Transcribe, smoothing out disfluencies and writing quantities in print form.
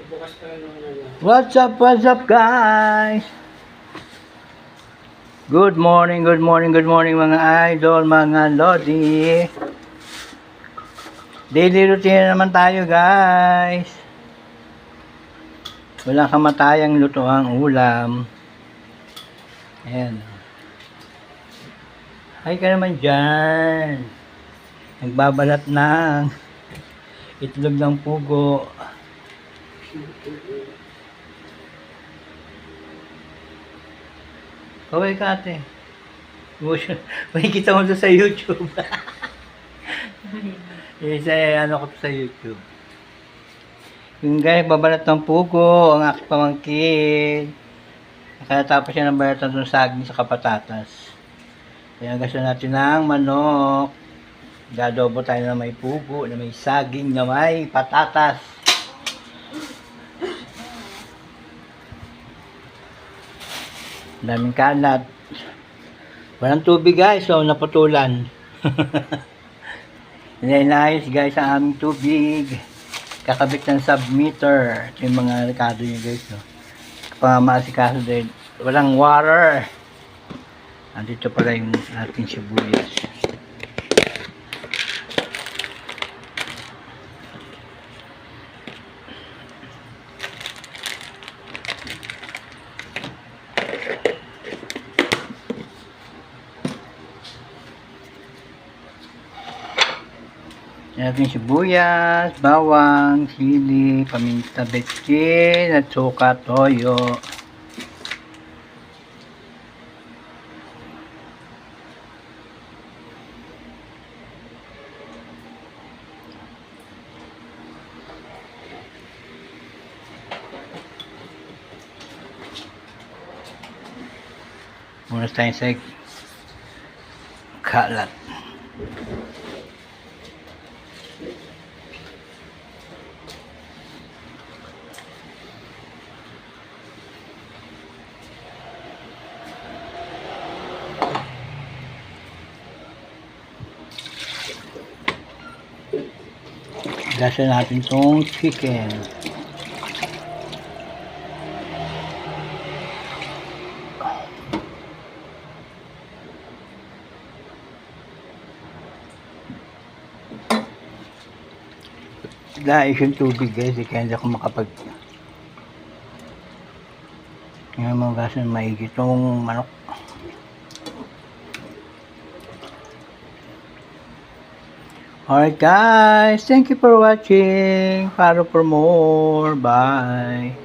Bukas pa rin naman. What's up guys? Good morning mga idol, mga lodi. Daily routine na naman tayo guys. Walang kamatayang lutoang ulam. Ayan. Hi ka naman dyan. Nagbabalat ng itlog ng pugo. Kaway ka ate. Makikita mo to sa YouTube. Isa ano ko to sa YouTube. Yung guys, babalat ng pugo, ang aking pamangkin. Nakatapos siya ng balatan ng saging sa patatas. Kaya gusto natin ng manok. Gadobo tayo na may pugo, na may saging, na may patatas. Daming kalat. Walang tubig guys, so naputulan. Inaayos guys ang aming tubig. Kakabit ng submeter. Ito yung mga rekado nyo guys. No? Pamamasikaso din. Walang water. Andito pala yung ating sibuyas. Ating sibuyas, bawang, sili, paminta, betchin, at suka, toyo. Muna tayo sa kalat. Gasa natin itong chicken. Dahil yung tubig guys, kaya hindi ako makapag ngayon mga gasa na maigi itong manok. Alright guys, thank you for watching. Follow for more. Bye.